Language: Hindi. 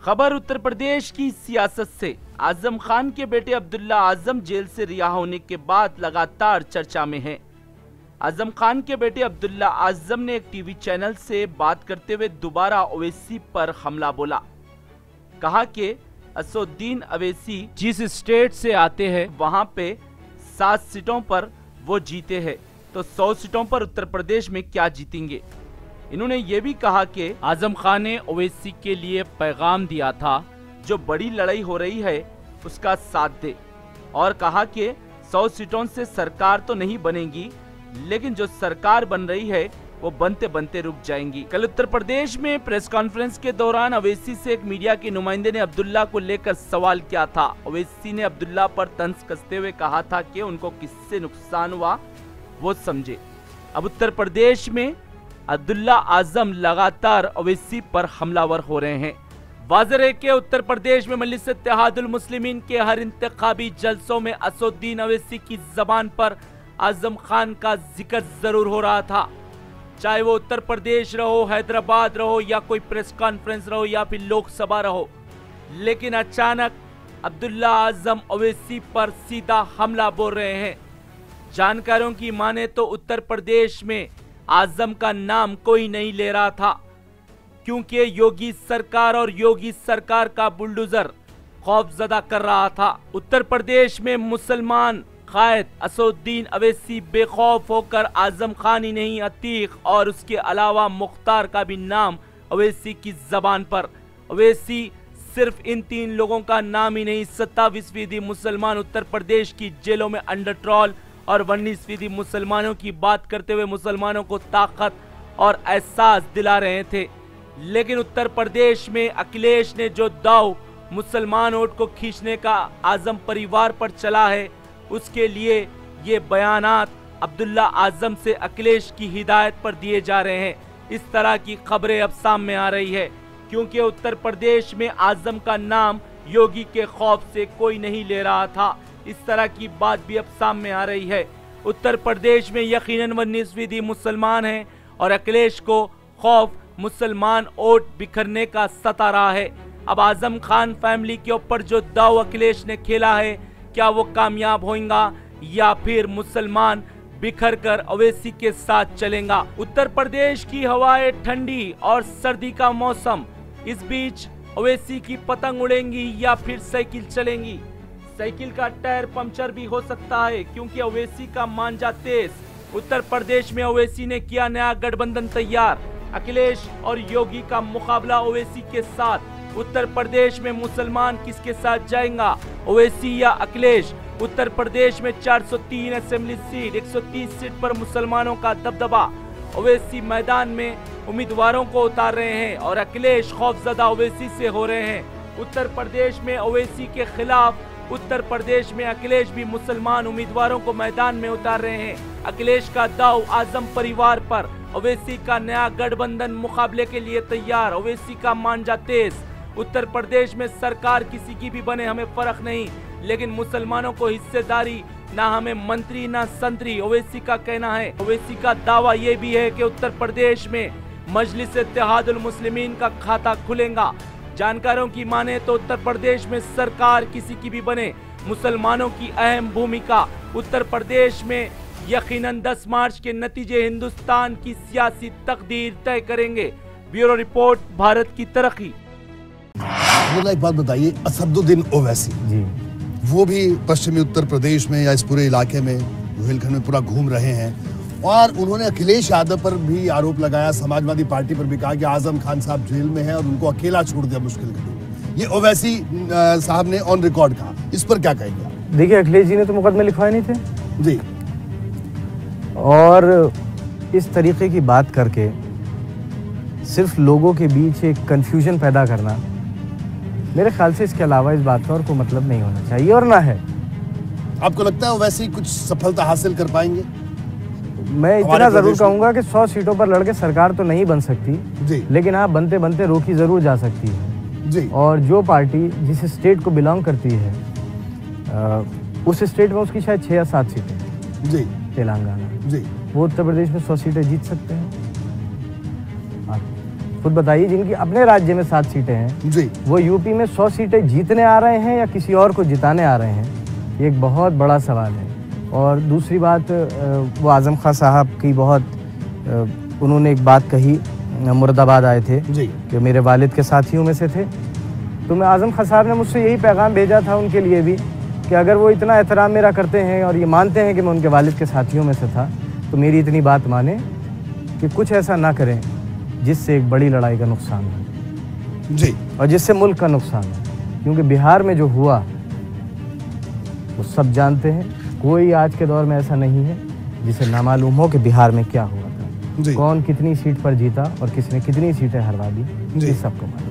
खबर उत्तर प्रदेश की सियासत से। आजम खान के बेटे अब्दुल्ला आजम जेल से रिहा होने के बाद लगातार चर्चा में हैं। आजम खान के बेटे अब्दुल्ला आजम ने एक टीवी चैनल से बात करते हुए दोबारा ओवैसी पर हमला बोला। कहा कि असदुद्दीन ओवैसी जिस स्टेट से आते हैं वहां पे 7 सीटों पर वो जीते हैं, तो 100 सीटों पर उत्तर प्रदेश में क्या जीतेंगे। इन्होंने ये भी कहा कि आजम खान ने ओवैसी के लिए पैगाम दिया था जो बड़ी लड़ाई हो रही है उसका साथ दे, और कहा कि 100 सीटों से सरकार तो नहीं बनेगी, लेकिन जो सरकार बन रही है वो बनते बनते रुक जाएंगी। कल उत्तर प्रदेश में प्रेस कॉन्फ्रेंस के दौरान ओवैसी से एक मीडिया के नुमाइंदे ने अब्दुल्ला को लेकर सवाल किया था। ओवैसी ने अब्दुल्ला पर तंज कसते हुए कहा था कि उनको किससे नुकसान हुआ वो समझे। अब उत्तर प्रदेश में अब्दुल्ला आजम लगातार ओवैसी पर हमलावर हो रहे हैं। वाज़ेह है कि उत्तर प्रदेश में मजलिस इत्तेहादुल मुस्लिमीन के हर इंतखाबी जलसों में असदुद्दीन ओवैसी की जबान पर आजम खान का जिक्र जरूर हो रहा था, चाहे वो उत्तर प्रदेश रहो, हैदराबाद रहो, या कोई प्रेस कॉन्फ्रेंस रहो, या फिर लोकसभा रहो। लेकिन अचानक अब्दुल्ला आजम ओवैसी पर सीधा हमला बोल रहे हैं। जानकारों की माने तो उत्तर प्रदेश में आजम का नाम कोई नहीं ले रहा था, क्योंकि योगी सरकार और योगी सरकार का बुलडोजर खौफजदा कर रहा था। उत्तर प्रदेश में मुसलमान कायद असदुद्दीन ओवैसी बेखौफ होकर आजम खान ही नहीं, अतीक और उसके अलावा मुख्तार का भी नाम ओवैसी की जबान पर। ओवैसी सिर्फ इन 3 लोगों का नाम ही नहीं, 27% मुसलमान उत्तर प्रदेश की जेलों में अंडर ट्रोल और 19% मुसलमानों की बात करते हुए मुसलमानों को ताकत और एहसास दिला रहे थे। लेकिन उत्तर प्रदेश में अखिलेश ने जो दाव मुसलमान वोट को खींचने का आजम परिवार पर चला है, उसके लिए ये बयानात अब्दुल्ला आजम से अखिलेश की हिदायत पर दिए जा रहे हैं। इस तरह की खबरें अब सामने आ रही है, क्योंकि उत्तर प्रदेश में आजम का नाम योगी के खौफ से कोई नहीं ले रहा था। इस तरह की बात भी अब सामने आ रही है। उत्तर प्रदेश में यकीनन 19% मुसलमान हैं और अखिलेश को खौफ मुसलमान वोट बिखरने का सता रहा है। अब आजम खान फैमिली के ऊपर जो दाव अखिलेश ने खेला है, क्या वो कामयाब होगा या फिर मुसलमान बिखर कर ओवैसी के साथ चलेगा। उत्तर प्रदेश की हवाएं ठंडी और सर्दी का मौसम, इस बीच ओवैसी की पतंग उड़ेंगी या फिर साइकिल चलेंगी। साइकिल का टायर पंचर भी हो सकता है, क्योंकि ओवैसी का मांझा तेज। उत्तर प्रदेश में ओवैसी ने किया नया गठबंधन तैयार, अखिलेश और योगी का मुकाबला ओवैसी के साथ। उत्तर प्रदेश में मुसलमान किसके साथ जाएगा, ओवैसी या अखिलेश। उत्तर प्रदेश में 403 असेंबली सीट, 130 सीट पर मुसलमानों का दबदबा। ओवैसी मैदान में उम्मीदवारों को उतार रहे हैं और अखिलेश खौफजदा ओवैसी से हो रहे हैं। उत्तर प्रदेश में ओवैसी के खिलाफ उत्तर प्रदेश में अखिलेश भी मुसलमान उम्मीदवारों को मैदान में उतार रहे हैं। अखिलेश का दाव आजम परिवार पर, ओवैसी का नया गठबंधन मुकाबले के लिए तैयार, ओवैसी का मांझा तेज। उत्तर प्रदेश में सरकार किसी की भी बने हमें फर्क नहीं, लेकिन मुसलमानों को हिस्सेदारी ना हमें मंत्री ना संतरी, ओवैसी का कहना है। ओवैसी का दावा ये भी है कि उत्तर प्रदेश में मजलिस इत्तेहादुल मुस्लिमीन का खाता खुलेगा। जानकारों की माने तो उत्तर प्रदेश में सरकार किसी की भी बने, मुसलमानों की अहम भूमिका। उत्तर प्रदेश में यकीनन 10 मार्च के नतीजे हिंदुस्तान की सियासी तकदीर तय करेंगे। ब्यूरो रिपोर्ट, भारत की तरक्की। एक बात बताइए, असदुद्दीन ओवैसी जी, वो भी पश्चिमी उत्तर प्रदेश में या इस पूरे इलाके में बुंदेलखंड में पूरा घूम रहे हैं, और उन्होंने अखिलेश यादव पर भी आरोप लगाया, समाजवादी पार्टी पर भी कहा कि आजम खान साहब जेल में हैं और उनको अकेला छोड़ दिया मुश्किल घड़ी में। ये ओवैसी साहब ने ऑन रिकॉर्ड कहा, इस पर क्या कहेंगे? देखिए, अखिलेश जी ने तो मुकदमे लिखवाए नहीं थे जी, और इस तरीके की बात करके सिर्फ लोगों के बीच एक कंफ्यूजन पैदा करना, मेरे ख्याल से इसके अलावा इस बात का और कोई मतलब नहीं होना चाहिए, और ना है। आपको लगता है ओवैसी कुछ सफलता हासिल कर पाएंगे? मैं इतना जरूर कहूंगा कि 100 सीटों पर लड़के सरकार तो नहीं बन सकती जी, लेकिन आप बनते बनते रोकी जरूर जा सकती है जी। और जो पार्टी जिस स्टेट को बिलोंग करती है उस स्टेट में उसकी शायद 6 या 7 सीटें जी, तेलंगाना जी, वो उत्तर प्रदेश में 100 सीटें जीत सकते हैं। खुद बताइए, जिनकी अपने राज्य में 7 सीटें हैं जी, वो यूपी में 100 सीटें जीतने आ रहे हैं या किसी और को जिताने आ रहे हैं, ये एक बहुत बड़ा सवाल है। और दूसरी बात, वो आज़म खां साहब की बहुत उन्होंने एक बात कही, मुर्दाबाद आए थे जी, कि मेरे वालिद के साथियों में से थे, तो मैं आज़म खां साहब ने मुझसे यही पैगाम भेजा था उनके लिए भी कि अगर वो इतना एहतराम मेरा करते हैं और ये मानते हैं कि मैं उनके वालिद के साथियों में से था, तो मेरी इतनी बात माने कि कुछ ऐसा ना करें जिससे एक बड़ी लड़ाई का नुकसान हो जी, और जिससे मुल्क का नुकसान हो। क्योंकि बिहार में जो हुआ वो सब जानते हैं, कोई आज के दौर में ऐसा नहीं है जिसे नामालूम हो कि बिहार में क्या हुआ था, जी। कौन कितनी सीट पर जीता और किसने कितनी सीटें हरवा दी, जी। ये सबको मालूम।